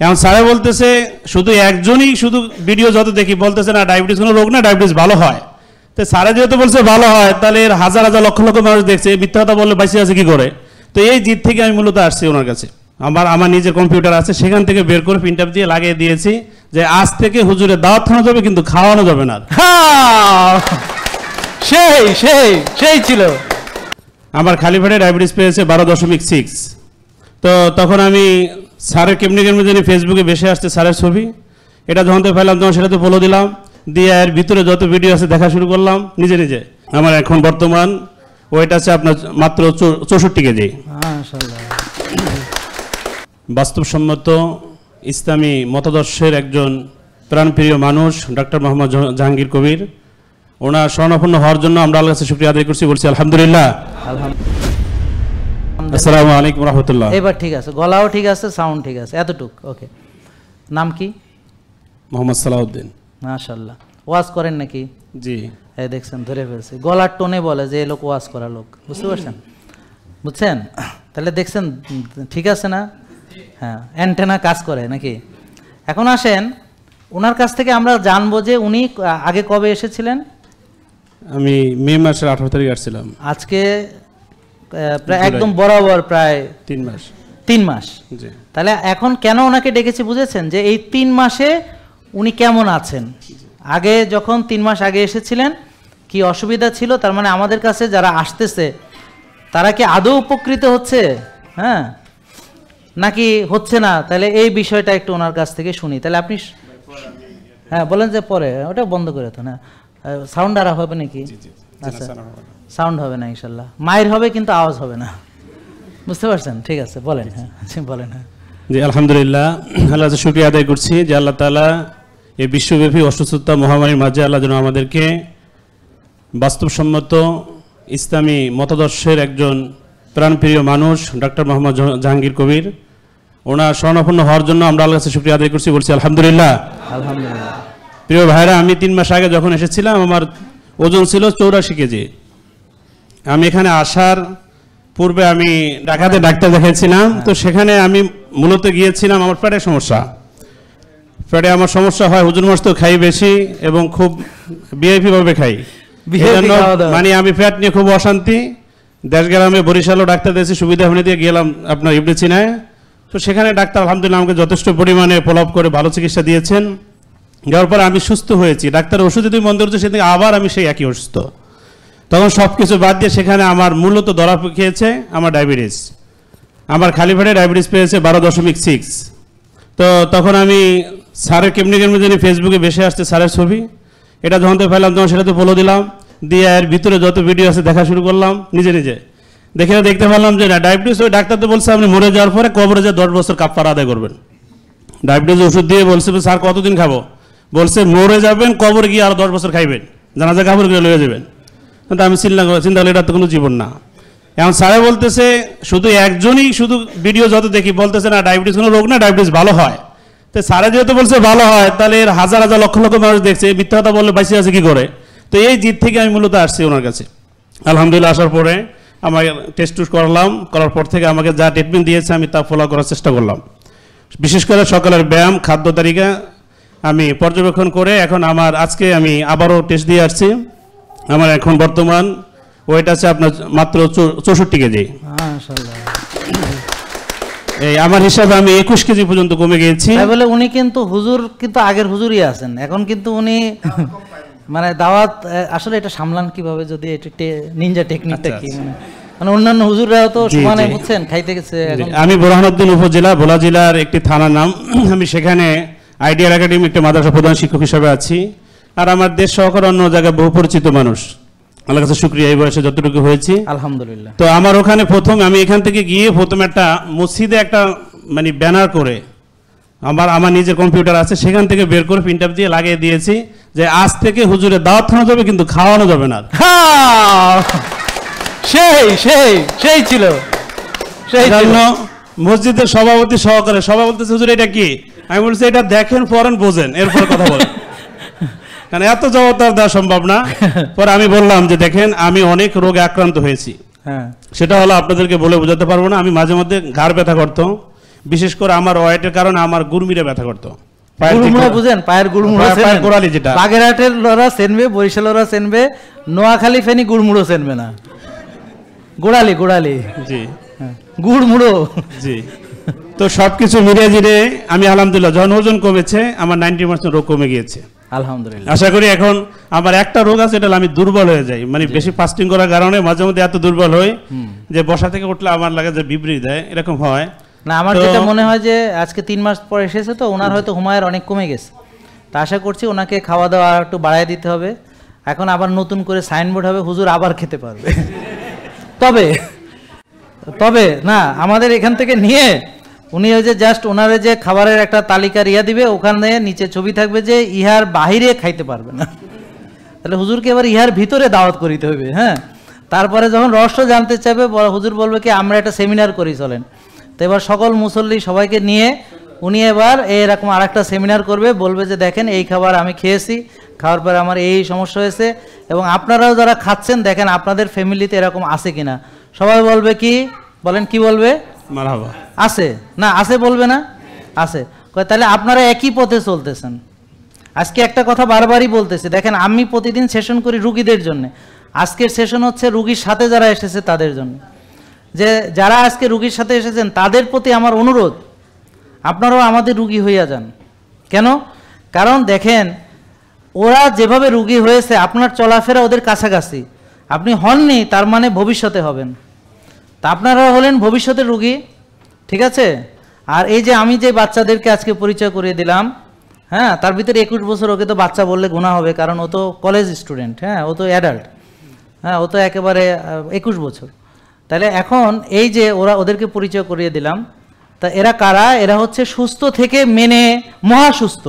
এখন স্যারে বলতেছে শুধু একজনই শুধু ভিডিও যত দেখি বলতেছে না ডায়াবেটিস কোনো রোগ না, ডায়াবেটিস ভালো হয়। তো স্যারে যেহেতু বলছে ভালো হয়, তাহলে এর হাজার হাজার লক্ষ লক্ষ মানুষ দেখছে, মিথ্যা কথা বললে বাঁচিয়ে আছে কি করে? তো এই জিদ থেকে আমি মূলত আসছি ওনার কাছে। আমার নিজের কম্পিউটার আছে, সেখান থেকে বের করে প্রিন্ট আপ দিয়ে লাগিয়ে দিয়েছি যে আজ থেকে হুজুরের দাওয়াত খাওয়ানো যাবে, কিন্তু খাওয়ানো যাবে না। সেই সেই সেই ছিল। আমার খালি পেটে ডায়াবেটিস পেয়েছে 12.6। তো তখন আমি স্যারের কেমনি জানি ফেসবুকে বেশি আসছে স্যারের ছবি, এটা যখন তো পেলাম তখন সেটা তো ফলো দিলাম, দিয়ে এর ভিতরে যত ভিডিও আছে দেখা শুরু করলাম নিজে নিজে। আমার এখন বর্তমান ওয়েট আছে আপনার মাত্র 64 কেজি। বাস্তবসম্মত ইসলামী মতাদর্শের একজন প্রাণপ্রিয় মানুষ ডক্টর মোহাম্মদ জাহাঙ্গীর কবির, ওনার শরণাপন্ন হওয়ার জন্য আমরা আল্লাহর কাছে শুকরিয়া আদায় করছি, বলছি আলহামদুলিল্লাহ। আসসালামু আলাইকুম রাহমাতুল্লাহ। এবার ঠিক আছে, গলাও ঠিক আছে, সাউন্ড ঠিক আছে, এতটুক ওকে। নাম কি? মোহাম্মদ সালাউদ্দিন। মাশাআল্লাহ। ওয়াজ করেন নাকি? জি। এই দেখছেন, ধরে ফেলছি, গলার টোনে বলে যে এই লোক ওয়াজ করা লোক, বুঝতে পারছেন? বুঝছেন? তাহলে দেখছেন ঠিক আছে না? হ্যাঁ, অ্যান্টেনা কাজ করে নাকি? এখন আসেন ওনার কাছ থেকে আমরা জানবো যে উনি আগে কবে এসেছিলেন? আমি মে মাসের 18 তারিখ আসছিলাম। আজকে প্রায় একদম বরাবর প্রায় 3 মাস। 3 মাস। জি। তাহলে এখন কেন ওনাকে ডেকেছি বুঝেছেন? যে এই 3 মাসে উনি কেমন আছেন। আগে যখন 3 মাস আগে এসেছিলেন কি অসুবিধা ছিল, তার মানে আমাদের কাছে যারা আসতেছে তারা কি আদৌ উপকৃত হচ্ছে, হ্যাঁ নাকি হচ্ছে না? তাহলে এই বিষয়টা একটু ওনার কাছ থেকে শুনি। তাহলে আপনি হ্যাঁ বলেন যে পরে ওটা বন্ধ করে তো না, সাউন্ড আর হবে নাকি? আচ্ছা, সাউন্ড হবে না ইনশাল্লাহ, মায়ের হবে কিন্তু আওয়াজ হবে না, বুঝতে পারছেন? ঠিক আছে, বলেন। হ্যাঁ বলেন। হ্যাঁ জি, আলহামদুলিল্লাহ, আল্লাহর কাছে শুকরিয়া আদায় করছি যে আল্লাহ তাআলা এই বিশ্বব্যাপী অসুস্থতা মহামারীর মাঝে আল্লাহ যেন আমাদেরকে বাস্তবসম্মত ইসলামী মতাদর্শের একজন প্রাণপ্রিয় মানুষ ডক্টর মোহাম্মদ জাহাঙ্গীর কবির, ওনার শরণাপন্ন হওয়ার জন্য আমরা আল্লাহর কাছে শুকরিয়া আদায় করছি, বলছি আলহামদুলিল্লাহ। আলহামদুলিল্লাহ। প্রিয় ভাইরা, আমি 3 মাস আগে যখন এসেছিলাম আমার ওজন ছিল 84 কেজি। আমি এখানে আসার পূর্বে আমি ঢাকাতে ডাক্তার দেখাইছিলাম, তো সেখানে আমি মূলত গিয়েছিলাম আমার পেটের সমস্যা। পেটে আমার সমস্যা হয়, হুজুর মাছ তো খাই বেশি এবং খুব ভিআইপি ভাবে খাই, মানে আমি পেট নিয়ে খুব অশান্তি। দেশ গ্রামে বরিশালও ডাক্তার দিয়েছি, সুবিধা হলে দিয়ে গেলাম আপনার ইবনে সিনায়। তো সেখানে ডাক্তার আলহামদুলিল্লাহ আমাকে যথেষ্ট পরিমাণে ফলো আপ করে ভালো চিকিৎসা দিয়েছেন। যাওয়ার পর আমি সুস্থ হয়েছি, ডাক্তার ওষুধ যদি বন্ধ করছে সেদিকে আবার আমি সেই একই অসুস্থ। তখন সব কিছু বাদ দিয়ে সেখানে আমার মূলত ধরা খেয়েছে আমার ডায়াবেটিস। আমার খালি পেটে ডায়াবেটিস পেয়েছে 12.6। তো তখন আমি স্যারের কেমনি জানি ফেসবুকে বেশি আসছে স্যারের ছবি, এটা যখন তো পেলাম তখন সেটা তো ফলো দিলাম, দিয়ে এর ভিতরে যত ভিডিও আছে দেখা শুরু করলাম নিজে নিজে। দেখতে পারলাম যে না ডায়াবেটিস, ওই ডাক্তার তো বলছে আপনি মরে যাওয়ার পরে কবরে যে 10 বছর কাফারা আদায় করবেন। ডায়াবেটিস ওষুধ দিয়ে বলছে স্যার কতদিন খাবো, বলছে মরে যাবেন কবরে গিয়ে আরো 10 বছর খাইবেন, জানাজা কাপড় গিয়ে লয়ে যাবেন। কিন্তু আমি চিন্তা করলাম এটা তো কোনো জীবন না। এখন স্যারে বলতেছে শুধু একজনই শুধু ভিডিও যত দেখি বলতেছে না ডায়াবেটিস কোনো রোগ না, ডায়াবেটিস ভালো হয়। তো স্যারে যেহেতু বলছে ভালো হয়, তাহলে এর হাজার হাজার লক্ষ লক্ষ মানুষ দেখছে, মিথ্যা কথা বললে বাঁচিয়ে আছে কি করে? তো এই জিদ থেকে আমি মূলত আসছি ওনার কাছে। আলহামদুলিল্লাহ, আসার পরে আমাকে টেস্ট করলাম, করার পর থেকে আমাকে যা ট্রিটমেন্ট দিয়েছে আমি তা ফলো করার চেষ্টা করলাম। বিশেষ করে সকালের ব্যায়াম, খাদ্য তালিকা আমি পর্যবেক্ষণ করে এখন আজকে আমি আবারও টেস্ট দিয়ে আসছি। আমার এখন বর্তমান ওয়েট আছে আপনার মাত্র 64 কেজি। এই আমার হিসাবে আমি 21 কেজি পর্যন্ত কমে গিয়েছি। বলে উনি কিন্তু হুজুর, কিন্তু আগের হুজুরই আছেন, এখন কিন্তু উনি মানে দাওয়াত আসলে এটা সামলান কিভাবে, যদি এটা নিনজা টেকনিকটা কি, মানে অন্যান্য হুজুররাও তো সমানে বুঝছেন খাইতে গেছে। আমি বোরহানউদ্দিন উপজেলা ভোলা জেলার একটি থানার নাম, আমি সেখানে আইডিয়াল একাডেমি একটা মাদ্রাসা প্রধান শিক্ষক হিসেবে আছি। আর আমার দেশ সহকারে অন্য জায়গায় বহু পরিচিত মানুষ, আল্লাহর কাছে শুকরিয়া এই বয়সে যতটুকু হয়েছি আলহামদুলিল্লাহ। তো আমার ওখানে আমি এখান থেকে গিয়ে প্রথমে একটা মসজিদে একটা মানে ব্যানার করে আমার নিজের কম্পিউটার আছে, সেখান থেকে বের করে প্রিন্ট আপ দিয়ে লাগিয়ে দিয়েছি যে আজ থেকে হুজুরের দাওয়াত খাওয়ানো যাবে, কিন্তু খাওয়ানো যাবে না। সেই সেই সেই ছিল। সেই জন্য মসজিদের সভাপতি সহকারে সবাই বলতেছে হুজুর এটা কি? আমি বলছি এটা দেখেন পড়েন বোঝেন, এরপর কথা বলেন, কারণ এত জবাব দেওয়া সম্ভব না। পরে আমি বললাম যে দেখেন আমি অনেক রোগে আক্রান্ত হয়েছি, সেটা হলো আপনাদেরকে বলে বোঝাতে পারবো না। আমি মাঝে মধ্যে ঘাড় ব্যথা করতো বিশেষ করে আমার ওয়েটের কারণে আমার গুড়মিরে ব্যথা করতো। গুড়মুড়া বুঝেন, পায়ের গুড়মুড়া পায়ের গোড়ালি যেটা। বাগেরহাটের লোরা চেনবে, বরিশাল লোরা চেনবে, নোয়াখালী ফেনী গুড়মুড়ো চেনবে না। গোড়ালি গোড়ালি জি গুড়মুড়ো জি। তো সবকিছু মিলে জিরে আমি আলহামদুলিল্লাহ যখন ওজন কমেছে আমার 90% রোগ কমে গিয়েছে আলহামদুলিল্লাহ। আশা করি এখন আমার একটা রোগ আছে, এটা হলো আমি দুর্বল হয়ে যাই, মানে বেশি ফাস্টিং করার কারণে মাঝে মধ্যে এত দুর্বল হই যে বসা থেকে উঠলে আমার লাগে যে বিবৃতি দেয়, এরকম হয়। না আমার যেটা মনে হয় যে আজকে 3 মাস পর এসেছে তো ওনার হয়তো হুমায়ের অনেক কমে গেছে, তা আশা করছি ওনাকে খাওয়া দাওয়া একটু বাড়ায় দিতে হবে। এখন আবার নতুন করে সাইনবোর্ড হবে, হুজুর আবার খেতে পারবে। তবে তবে না আমাদের এখান থেকে নিয়ে উনি ওই যে জাস্ট ওনারে যে খাবারের একটা তালিকা ইয়া দিবে, ওখানে নিচে ছবি থাকবে যে ইহার বাহিরে খাইতে পারবে না, তাহলে হুজুরকে এবার ইহার ভিতরে দাওয়াত করিতে হবে। হ্যাঁ, তারপরে যখন রহস্য জানতে চাইবে হুজুর বলবে কি আমরা একটা সেমিনার করি চলেন। তো এবার সকল মুসল্লি সবাইকে নিয়ে উনি এবার এরকম আর একটা সেমিনার করবে, বলবে যে দেখেন এই খাবার আমি খেয়েছি, খাওয়ার পরে আমার এই সমস্যা হয়েছে, এবং আপনারাও যারা খাচ্ছেন দেখেন আপনাদের ফ্যামিলিতে এরকম আছে কিনা। সবাই বলবে কি, বলেন কি বলবে? মারহাবা। আছে না, আছে বলবে না, আছে। তাহলে আপনারা একই পথে চলতেছেন। আজকে একটা কথা বারবারই বলতেছি, দেখেন আমি প্রতিদিন সেশন করি রুগীদের জন্য, আজকের সেশন হচ্ছে রুগীর সাথে যারা এসেছে তাদের জন্য। যে যারা আজকে রুগীর সাথে এসেছেন তাদের প্রতি আমার অনুরোধ, আপনারাও আমাদের রুগী হইয়া যান। কেন? কারণ দেখেন ওরা যেভাবে রুগী হয়েছে, আপনার চলাফেরা ওদের কাছাকাছি, আপনি হননি তার মানে ভবিষ্যতে হবেন। তা আপনারা হলেন ভবিষ্যতের রুগী, ঠিক আছে? আর এই যে আমি যে বাচ্চাদেরকে আজকে পরিচয় করিয়ে দিলাম, হ্যাঁ, তার ভিতরে 21 বছর, ওকে তো বাচ্চা বললে গুনাহ হবে, কারণ ও তো কলেজ স্টুডেন্ট, হ্যাঁ, ও তো অ্যাডাল্ট, হ্যাঁ, ও তো একেবারে 21 বছর। তাহলে এখন এই যে ওদেরকে পরিচয় করিয়ে দিলাম, তা এরা কারা? এরা হচ্ছে সুস্থ থেকে মেনে মহাসুস্থ।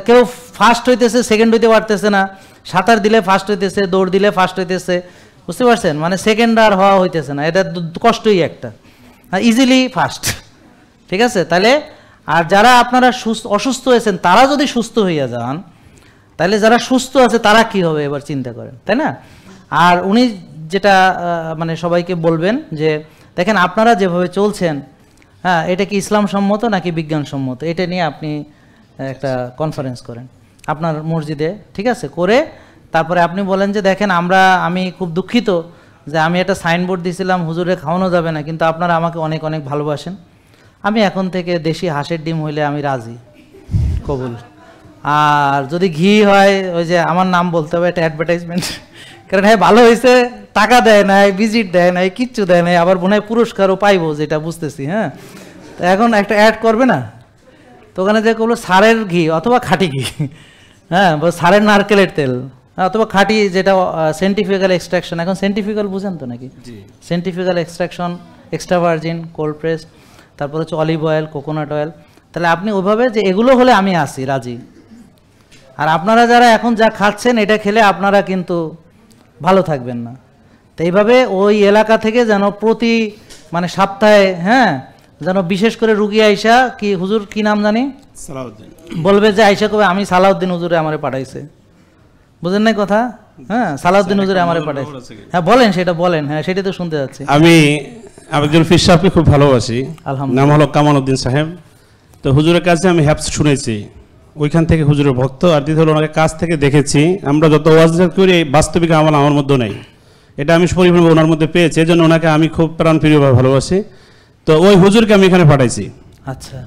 কেউ ফার্স্ট হইতেছে, সেকেন্ড হইতে পারতেছে না, সাঁতার দিলে ফার্স্ট হইতেছে, দৌড় দিলে ফার্স্ট হইতেছে, বুঝতে পারছেন? মানে সেকেন্ড আর হওয়া হইতেছে না, এটা কষ্টই একটা, ইজিলি ফার্স্ট, ঠিক আছে? তাহলে আর যারা আপনারা অসুস্থ হয়েছেন তারা যদি সুস্থ হইয়া যান, তাহলে যারা সুস্থ আছে তারা কি হবে এবার চিন্তা করেন, তাই না? আর উনি যেটা মানে সবাইকে বলবেন যে দেখেন আপনারা যেভাবে চলছেন, হ্যাঁ, এটা কি ইসলাম সম্মত নাকি বিজ্ঞানসম্মত, এটা নিয়ে আপনি একটা কনফারেন্স করেন আপনার মসজিদে, ঠিক আছে? করে তারপরে আপনি বলেন যে দেখেন আমি খুব দুঃখিত যে আমি একটা সাইনবোর্ড দিয়েছিলাম হুজুরে খাওয়ানো যাবে না, কিন্তু আপনারা আমাকে অনেক অনেক ভালোবাসেন, আমি এখন থেকে দেশি হাঁসের ডিম হইলে আমি রাজি, কবুল। আর যদি ঘি হয় ওই যে আমার নাম বলতে হবে, একটা অ্যাডভার্টাইজমেন্ট, কারণ হ্যাঁ ভালো হয়েছে, টাকা দেয় নাই, ভিজিট দেয় নাই, কিচ্ছু দেয় নাই, আবার মনে হয় পুরস্কারও পাইবো যেটা বুঝতেছি। হ্যাঁ, তো এখন একটা অ্যাড করবে না, তো ওখানে যে বললো সারের ঘি অথবা খাঁটি ঘি, হ্যাঁ, সারের নারকেলের তেল অথবা খাঁটি, যেটা সেন্টিফিক্যাল এক্সট্রাকশন, এখন সেন্টিফিক্যাল বুঝেন তো নাকি? সেন্টিফিক্যাল extraction, extra virgin, cold press, তারপর হচ্ছে অলিভ অয়েল, কোকোনাট অয়েল। তাহলে আপনি ওইভাবে যে এগুলো হলে আমি আসি রাজি। আর আপনারা যারা এখন যা খাচ্ছেন এটা খেলে আপনারা কিন্তু ভালো থাকবেন না। তো এইভাবে ওই এলাকা থেকে যেন প্রতি মানে সপ্তাহে, হ্যাঁ, যেন বিশেষ করে রুগী আইসা, কি হুজুর কি নাম জানি, সালাউদ্দিন, বলবে যে আইসা কবে আমি সালাউদ্দিন হুজুরে আমারে পাঠাইছে, বুঝেন না কথা? হ্যাঁ, সালাউদ্দিন হুজুরে আমারে পাঠাইছে। হ্যাঁ বলেন, সেটা বলেন, হ্যাঁ সেটা তো শুনতে যাচ্ছি। আমি একজন পীর সাহেবকে খুব ভালোবাসি, নাম হলো কামাল উদ্দিন সাহেব। তো হুজুরের কাছে আমি হ্যাপস শুনেছি, ওইখান থেকে হুজুরের ভক্ত, আর দ্বিতীয় হলো ওনাকে কাছ থেকে দেখেছি। আমরা যত ওয়াজ করি বাস্তবিক আমল আমার মধ্যে নেই, এটা আমি পরিপূর্ণভাবে ওনার মধ্যে পেয়েছি, এই জন্য ওনাকে আমি খুব প্রাণপ্রিয়ভাবে ভালোবাসি। তো ওই হুজুরকে আমি এখানে পাঠাইছি। আচ্ছা,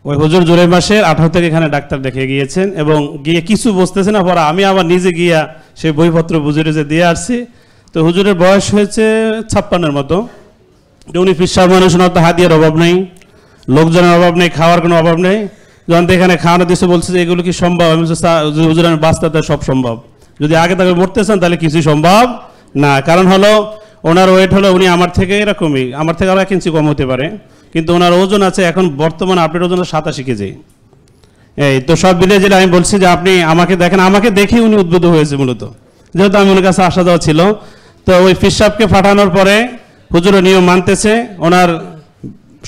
ওই হুজুর জুলাই মাসের 18 থেকে এখানে ডাক্তার দেখে গিয়েছেন, এবং গিয়ে কিছু বুঝতেছে না, পরে আমি আবার নিজে গিয়া সেই বইপত্র হুজুরে যে দিয়ে আসছি। তো হুজুরের বয়স হয়েছে 56-এর মতো। উনি পীর সাহেব মানুষ, ওনার তো হাদিয়ার অভাব নেই, লোকজনের অভাব নেই, খাওয়ার কোনো অভাব নেই। যখন তো এখানে খাওয়ানো দিচ্ছে বলছে যে এগুলো কি সম্ভব? আমি হুজুর আমি বাঁচতে সব সম্ভব, যদি আগে তাকে মরতে চান তাহলে কিছুই সম্ভব না। কারণ হলো ওনার ওয়েট হলো, উনি আমার থেকে এরকমই, আমার থেকে আরও 1 ইঞ্চি কম হতে পারে, কিন্তু ওনার ওজন আছে এখন বর্তমানে আপনার ওজন 87 কেজি। এই তো সব মিলিয়ে যেটা আমি বলছি যে আপনি আমাকে দেখেন, আমাকে দেখেই উনি উদ্বুদ্ধ হয়েছে মূলত, যেহেতু আমি ওনার কাছে আসা যাওয়া ছিল। তো ওই পীর সাহেবকে পাঠানোর পরে হুজুরের নিয়ম মানতেছে। ওনার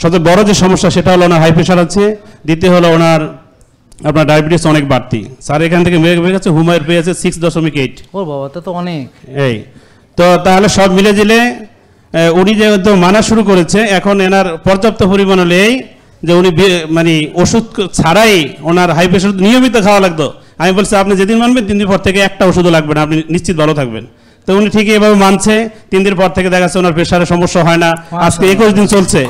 সবচেয়ে বড় যে সমস্যা সেটা হলো ওনার হাই প্রেশার আছে, দ্বিতীয় হলো ওনার আপনার ডায়াবেটিস অনেক বাড়তি। স্যার এখান থেকে মেয়ে গেছে হুমায়ের পেয়েছে 6.8। ও বাবা, তো অনেক। এই তো তাহলে সব মিলে দিলে উনি যেহেতু মানা শুরু করেছে, এখন এনার পর্যাপ্ত পরিমাণ হলে এই যে উনি মানে ওষুধ ছাড়াই ওনার হাই প্রেশার নিয়মিত খাওয়া লাগতো। আমি বলছি আপনি যেদিন মানবেন 3 দিন পর থেকে একটা ওষুধও লাগবে না, আপনি নিশ্চিত ভালো থাকবেন। তো উনি ঠিকই এভাবে মানছে, 3 দিন পর থেকে দেখা যাচ্ছে ওনার প্রেশারের সমস্যা হয় না। আজকে 21 দিন চলছে।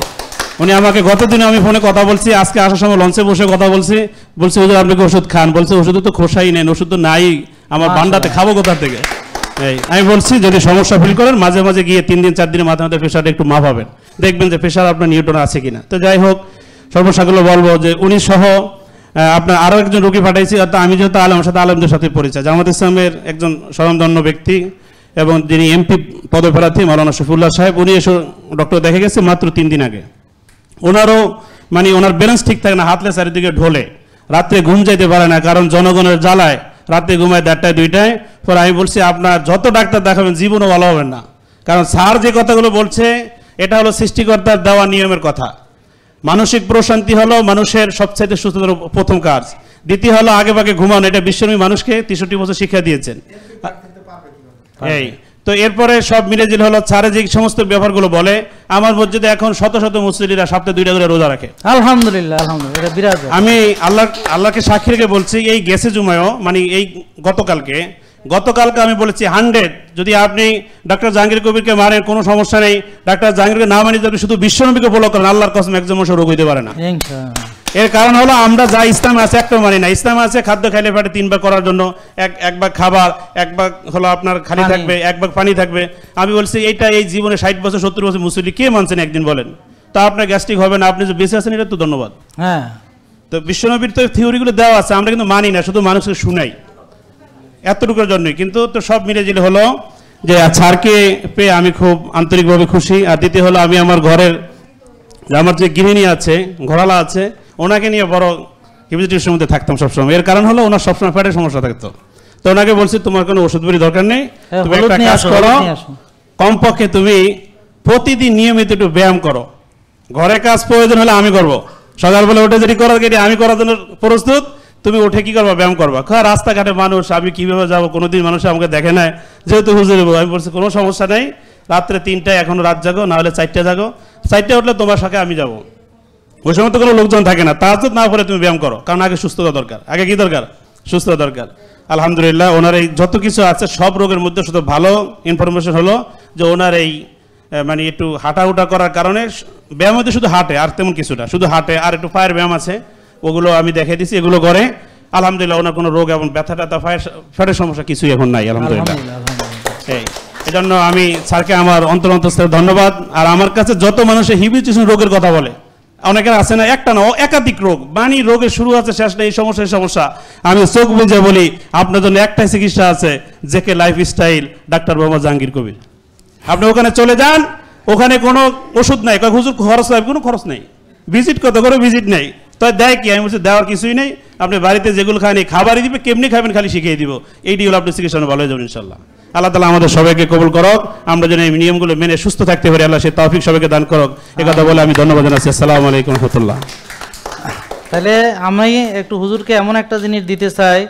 উনি আমাকে গত দিনে আমি ফোনে কথা বলছি, আজকে আসার সময় লঞ্চে বসে কথা বলছি, বলছি হুজুর আপনি কি ওষুধ খান? বলছে ওষুধে তো খোসাই নেন, ওষুধ তো নাই আমার বান্ডাতে, খাবো কোথা থেকে? আমি বলছি যদি সমস্যা ফিল করেন মাঝে মাঝে গিয়ে 3 দিন 4 দিনের মাথায় মাথায় প্রেশারটা একটু মাপাবেন, দেখবেন যে প্রেশার আপনার নিউটন আছে কিনা। তো যাই হোক, সর্বসাকুল্য বলবো যে উনি সহ আপনার আরও একজন রোগী পাঠাইছি। অর্থাৎ আমি যেহেতু আলমের সাথে আলমদের সাথে পরিচয়, জামাত ইসলামের একজন স্বনামধন্য ব্যক্তি এবং যিনি এমপি পদপ্রার্থী মাওলানা শফিউল্লাহ সাহেব, উনি এসে ডক্টর দেখে গেছে মাত্র 3 দিন আগে। ওনারও মানে ওনার ব্যালেন্স ঠিক থাকে না, হাতলে চারিদিকে ঢোলে, রাত্রে ঘুম যাইতে পারে না, কারণ জনগণের জ্বালায় রাত্রে ঘুমায় 1:30 2টায়। পরে আমি বলছি আপনার যত ডাক্তার দেখাবেন জীবনও ভালো হবেন না, কারণ স্যার যে কথাগুলো বলছে এটা হলো সৃষ্টিকর্তার দেওয়া নিয়মের কথা। মানসিক প্রশান্তি হলো মানুষের সবচাইতে সুস্থতার প্রথম কাজ। দ্বিতীয় হলো আগে ভাগে ঘুমানো, এটা বিশ্বনবী মানুষকে 63 বছর শিক্ষা দিয়েছেন। এই তো এরপরে সব মিলে যে হলো ছাড়ে যে সমস্ত ব্যাপারগুলো বলে, আমার মসজিদে এখন শত শত মুসল্লিরা সপ্তাহে 2টা করে রোজা রাখে। আলহামদুলিল্লাহ, আলহামদুলিল্লাহ, এটা বিরাট। আমি আল্লাহকে সাক্ষী রেখে বলছি, এই গেছে জুমায়ও মানে এই গতকালকে আমি বলেছি 100 যদি আপনি ডাক্তার জাহাঙ্গীর কবিরকে মানেন কোনো সমস্যা নেই, ডাক্তার জাহাঙ্গীরকে না মানি যদি শুধু বিশ্বনবীকে ফলো করেন, আল্লাহর কসম একজন মানুষ রোগ হইতে পারে না। এর কারণ হলো আমরা যা ইসলামে আছে একটা মানি না। ইসলামে আছে খাদ্য খাইলে পেটে 3 ভাগ করার জন্য, এক ভাগ খাবার, 1 ভাগ হলো আপনার খালি থাকবে, 1 ভাগ পানি থাকবে। আমি বলছি এইটা এই জীবনে 60 বছর 70 বছর মুসল্লি কে মানছেন একদিন বলেন? তা আপনার গ্যাস্ট্রিক হবে না, আপনি যে বেঁচে আছেন এটা তো ধন্যবাদ। হ্যাঁ, তো বিশ্বনবীর তো থিওরিগুলো দেওয়া আছে, আমরা কিন্তু মানি না, শুধু মানুষকে শুনাই এতটুকুর জন্যই। কিন্তু তো সব মিলে যেটা হলো যে ছাড়কে পেয়ে আমি খুব আন্তরিকভাবে খুশি। আর দ্বিতীয় হলো আমি আমার ঘরের আমার যে গৃহিণী আছে, ঘোড়ালা আছে, ওনাকে নিয়ে বড় হিবিজিটির মধ্যে থাকতাম সবসময়। এর কারণ হলো ওনার সবসময় পেটের সমস্যা থাকতো। তো ওনাকে বলছি তোমার কোনো ওষুধ বড়ি দরকার নেই, তুমি একটা কাজ করো, কমপক্ষে তুমি প্রতিদিন নিয়মিত একটু ব্যায়াম করো। ঘরে কাজ প্রয়োজন হলে আমি করবো, সকালবেলা উঠে যদি করার গেলে আমি করার জন্য প্রস্তুত, তুমি উঠে কি করবা? ব্যায়াম করবা। রাস্তাঘাটে মানুষ, আমি কিভাবে যাবো, কোনোদিন মানুষ আমাকে দেখে নাই, যেহেতু হুজুরে আমি বলছি কোনো সমস্যা নেই, রাত্রে 3টায় এখনো রাত জাগো, না হলে 4টায় জাগো, 4টায় উঠলে তোমার সাথে আমি যাবো। ওই সময় তো কোনো লোকজন থাকে না, তাহাজ্জুদ না পড়ে তুমি ব্যায়াম করো, কারণ আগে সুস্থতা দরকার। আগে কি দরকার? সুস্থতা দরকার। আলহামদুলিল্লাহ ওনার এই যত কিছু আছে সব রোগের মধ্যে শুধু ভালো ইনফরমেশন হলো যে ওনার এই মানে একটু হাঁটাউটা করার কারণে ব্যায়াম হতে শুধু হাঁটে, আর তেমন কিছুটা শুধু হাঁটে, আর একটু পায়ের ব্যায়াম আছে, ওগুলো আমি দেখে দিচ্ছি, এগুলো করে আলহামদুলিল্লাহ ওনার কোনো রোগ এবং ব্যথা ট্যাথা ফ্যাটের সমস্যা কিছুই এখন নাই আলহামদুলিল্লাহ। এই জন্য আমি স্যারকে আমার অন্তরস্থলে ধন্যবাদ। আর আমার কাছে যত মানুষের হিবিটিশন রোগের কথা বলে, অনেকের আছে না, একটা না একাধিক রোগ, বাণী রোগের শুরু আছে শেষ নেই, এই সমস্যা, আমি চোখ বুঝে বলি আপনার জন্য একটাই চিকিৎসা আছে, JK lifestyle doctor Mohammad Jahangir Kabir. আপনি ওখানে চলে যান, ওখানে কোনো ওষুধ নাই, হুজুর খরচ লাগবে, কোনো খরচ নেই, ভিজিট কত করে ভিজিট নেই, তাই দেয় কি? আমি বলছি দেওয়ার কিছুই নেই, আপনি বাড়িতে যেগুলো খান খাবারই দিবে, কেমনি খাবেন খালি শিখিয়ে দিব, এইটি হলো আপনি চিকিৎসা ভালো হয়ে যাবেন ইনশাল্লাহ। আল্লাহ তাআলা আমাদের সবাইকে কবুল করক, আমরা যেন এই নিয়মগুলো মেনে সুস্থ থাকতে পারি, আল্লাহ সে তৌফিক সবাইকে দান করক। একথা বলে আমি ধন্যবাদ জানাচ্ছি। আসসালামু আলাইকুম ওয়া রাহমাতুল্লাহ। তাহলে আমি একটু হুজুরকে এমন একটা জিনিস দিতে চাই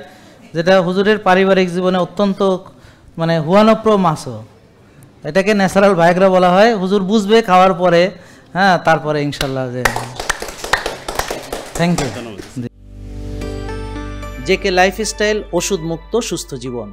যেটা হুজুরের পারিবারিক জীবনে অত্যন্ত মানে হুয়ানপ্র মাসো, এটাকে ন্যাচারাল ভাইগ্রা বলা হয়। হুজুর বুঝবে খাওয়ার পরে, হ্যাঁ, তারপরে ইনশাল্লাহ। যে থ্যাংক ইউ। জেকে লাইফস্টাইল, ওষুধ মুক্ত সুস্থ জীবন।